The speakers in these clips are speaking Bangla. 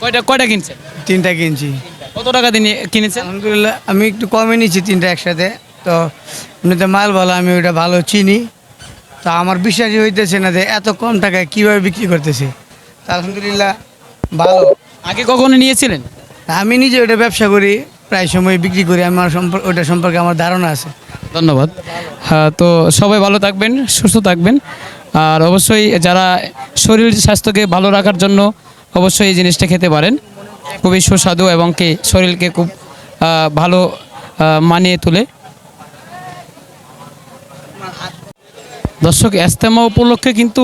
কয়টা কয়টা কিনছেন? তিনটা কিনছি। কত টাকা দিয়ে কিনেছেন? আলহামদুলিল্লাহ আমি একটু কমে নিচ্ছি তিনটা একসাথে। তো এমনিতে মাল ভালো, আমি ওইটা ভালো চিনি। তো আমার বিশ্বাসই হইতেছে না যে এত কম টাকায় কীভাবে বিক্রি করতেছে। তো আলহামদুলিল্লাহ ভালো। আগে কখনো নিয়েছিলেন? আমি নিজে ওটা ব্যবসা করি, প্রায় সময় বিক্রি করি, আমার ওটা সম্পর্কে আমার ধারণা আছে। ধন্যবাদ। হ্যাঁ, তো সবাই ভালো থাকবেন, সুস্থ থাকবেন। আর অবশ্যই যারা শরীর স্বাস্থ্যকে ভালো রাখার জন্য অবশ্যই এই জিনিসটা খেতে পারেন। খুবই সুস্বাদু এবং কি শরীরকে খুব ভালো মানিয়ে তোলে। দর্শক, ইজতেমা উপলক্ষে কিন্তু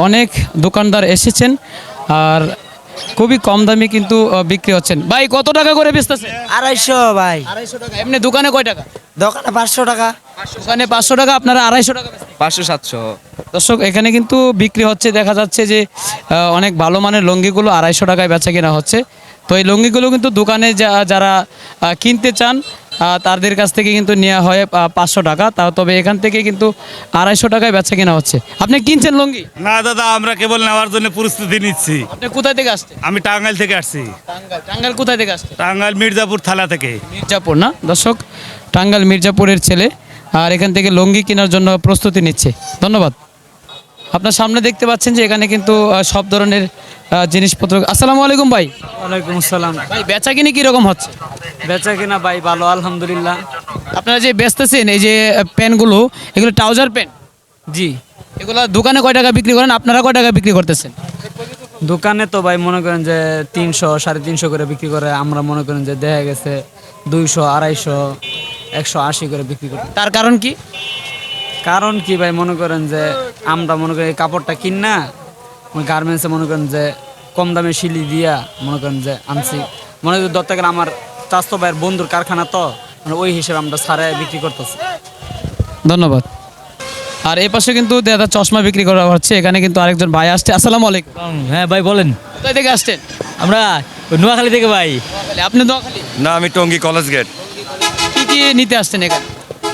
অনেক দোকানদার এসেছেন আর খুবই কম দামে কিন্তু বিক্রি হচ্ছেন। ভাই কত টাকা করে বেচতেছে? 250 ভাই। 250 টাকা। এমনি দোকানে কয় টাকা? দোকানে 500 টাকা। দোকানে 500 টাকা, আপনারা 250 টাকা বেচতেছেন। 500-700। দর্শক, এখানে কিন্তু বিক্রি হচ্ছে, দেখা যাচ্ছে যে অনেক ভালো মানের লুঙ্গিগুলো 250 টাকায় বেচা কেনা হচ্ছে। তো এই লুঙ্গিগুলো কিন্তু দোকানে যারা কিনতে চান তাদের কাছ থেকে কিন্তু নেওয়া হয় 500 টাকা। তবে এখান থেকে কিন্তু 250 টাকায় বেচা কেনা হচ্ছে। আপনি কিনছেন লুঙ্গি? না দাদা, আমরা কেবল নেওয়ার জন্য প্রস্তুতি নিচ্ছি। আপনি কোথায় থেকে আসছেন? আমি টাঙ্গাইল থেকে আসছি। টাঙ্গাইল কোথায় থেকে আসছেন? টাঙ্গাইল মির্জাপুর থালা থেকে। মির্জাপুর না দর্শক, টাঙ্গাইল মির্জাপুরের ছেলে আর এখান থেকে লুঙ্গি কেনার জন্য প্রস্তুতি নিচ্ছে। ধন্যবাদ। আপনার সামনে দেখতে পাচ্ছেন যে এখানে কিন্তু সব ধরনের জিনিসপত্র। আসসালামু আলাইকুম ভাই। ওয়ালাইকুম আসসালাম। ভাই বেচা কিনি কীরকম হচ্ছে? বেচা কিনা ভাই ভালো আলহামদুলিল্লাহ। আপনারা যে বেচতেছেন এই যে প্যান্টগুলো, এগুলো ট্রাউজার প্যান্ট? জি। এগুলো দোকানে কয় টাকা বিক্রি করেন, আপনারা কয় টাকা বিক্রি করতেছেন? দোকানে তো ভাই মনে করেন যে 300 350 করে বিক্রি করে, আমরা মনে করেন যে দেখা গেছে 200 250 180 করে বিক্রি করি। তার কারণ কি? কারণ কি ভাই, মনে করেন যে আমরা মনে করি এই কাপড়টা কিন না, গার্মেন্টসে মনে করেন যে কম দামে সিলি দিয়া মনে করেন যে আনছি। মনে করেন ধরতে গেলে আমার চাস্তো ভাইয়ের বন্ধুর কারখানা, তো মানে ওই হিসেবে আমরা সারে বিক্রি করতেছি। ধন্যবাদ। আর এই পাশে কিন্তু দাদা চশমা বিক্রি করা হচ্ছে। এখানে কিন্তু আরেকজন ভাই আসছে। আসসালামু আলাইকুম। হ্যাঁ ভাই বলেন। কোথায় থেকে আসছেন? আমরা নোয়াখালী থেকে ভাই। আপনি নোয়াখালী? না, আমি টঙ্গী কলেজ গেট। কি কি নিতে আসছেন এখানে?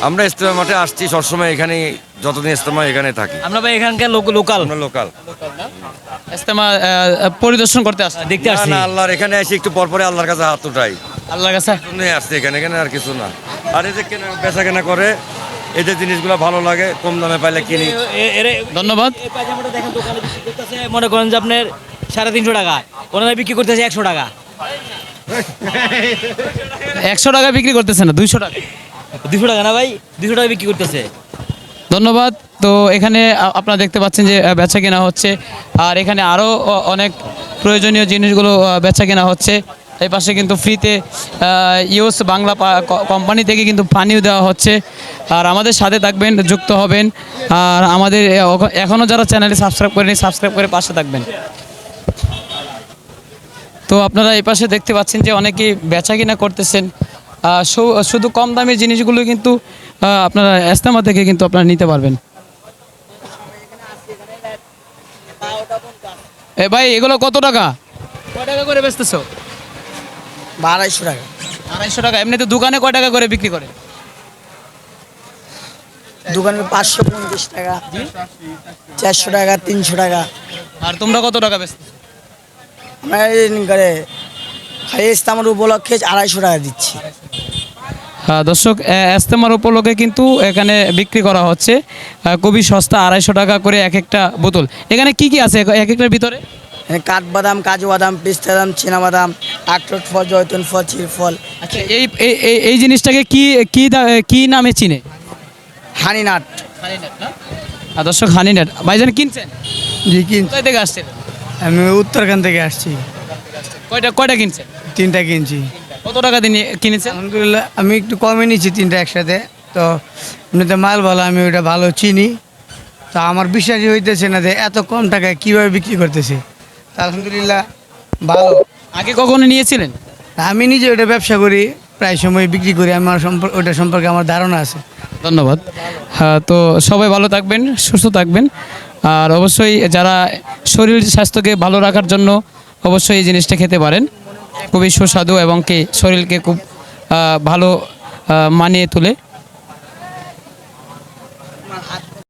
আমরা ইজতেমা মাঠে আসছি সবসময়, এখানে যতদিন ইজতেমা এখানে থাকি। আমরা ভাই এখানকার লোকাল আমরা লোকাল। ইজতেমা পরিদর্শন করতে আসছেন? দেখতে না আসছি। না, আল্লাহর এখানে এসে একটু পরপরে আল্লাহর কাছে হাত উঠাই, আল্লাহর কাছে। জন্যই আসছি এখানে, এখানে আর কিছু না। আর এই যে কেনা বেচা কেনা করে, এদের জিনিসগুলো ভালো লাগে, কম দামে পাইলে কিনি। ধন্যবাদ। এই পায়জামাটা দেখেন দোকানে বিক্রি করতেছে, মনে করেন যে আপনার 350 টাকা, ওনারা বিক্রি করতেছে 100 টাকা। 100 টাকা বিক্রি করতেছে না, 200 টাকা। 200 টাকা না ভাই, 200 টাকা বিক্রি করতেছে। ধন্যবাদ। তো এখানে আপনারা দেখতে পাচ্ছেন যে বেচা কেনা হচ্ছে আর এখানে আরও অনেক প্রয়োজনীয় জিনিসগুলো বেচা কেনা হচ্ছে। এই পাশে কিন্তু ফ্রিতে ইউএস বাংলা কোম্পানি থেকে কিন্তু পানিও দেওয়া হচ্ছে। আর আমাদের সাথে থাকবেন, যুক্ত হবেন। আর আমাদের এখনও যারা চ্যানেলে সাবস্ক্রাইব করেনি, সাবস্ক্রাইব করে পাশে থাকবেন। তো আপনারা এই পাশে দেখতে পাচ্ছেন যে অনেকেই বেচা কিনা করতেছেন। শুধু কম দামের জিনিসগুলো কিন্তু আপনারা ইজতেমা থেকে কিন্তু আপনারা নিতে পারবেন। এ ভাই, এগুলো কত টাকা, কয় টাকা করে বেচতেছো? 250 টাকা। 250 টাকা। এমনিতে দোকানে কয় টাকা করে বিক্রি করে? দোকানে 550 টাকা, 400 টাকা, 300 টাকা। আর তোমরা কত টাকা বেচতেছো? আমরা করে খালি ইস্তামার উপলক্ষে 250 টাকা দিচ্ছি। দর্শক, ইজতেমার উপলক্ষে কিন্তু এখানে বিক্রি করা হচ্ছে খুবই সস্তা, 250 টাকা করে এক একটা বোতল। এখানে কি কি আছে এক একটার ভিতরে? কাঠবাদাম, কাজু বাদাম, পিস্তা বাদাম, চীনাবাদাম, আখরোট ফল, জয়তুন ফল, চির ফল। আচ্ছা, এই জিনিসটাকে কি নামে চিনে? হানিনাট। দর্শক, হানিনাট। ভাইজান কিনছেন? জি কিনছি। কোথায় থেকে আসছেন? আমি উত্তরখান থেকে আসছি। কয়টা কিনছেন? তিনটা কিনছি। কত টাকা দিয়ে কিনেছেন? আলহামদুলিল্লাহ আমি একটু কমে নিচ্ছি তিনটা একসাথে। তো এমনিতে মাল ভালো, আমি ওইটা ভালো চিনি। তো আমার বিশ্বাসই হইতেছে না যে এত কম টাকায় কীভাবে বিক্রি করতেছে। তো আলহামদুলিল্লাহ ভালো। আগে কখনো নিয়েছিলেন? আমি নিজে ওটা ব্যবসা করি, প্রায় সময় বিক্রি করি, আমার ওটা সম্পর্কে আমার ধারণা আছে। ধন্যবাদ। হ্যাঁ, তো সবাই ভালো থাকবেন, সুস্থ থাকবেন। আর অবশ্যই যারা শরীর স্বাস্থ্যকে ভালো রাখার জন্য অবশ্যই এই জিনিসটা খেতে পারেন। খুবই সুস্বাদু এবং কি শরীরকে খুব ভালো মানিয়ে তোলে।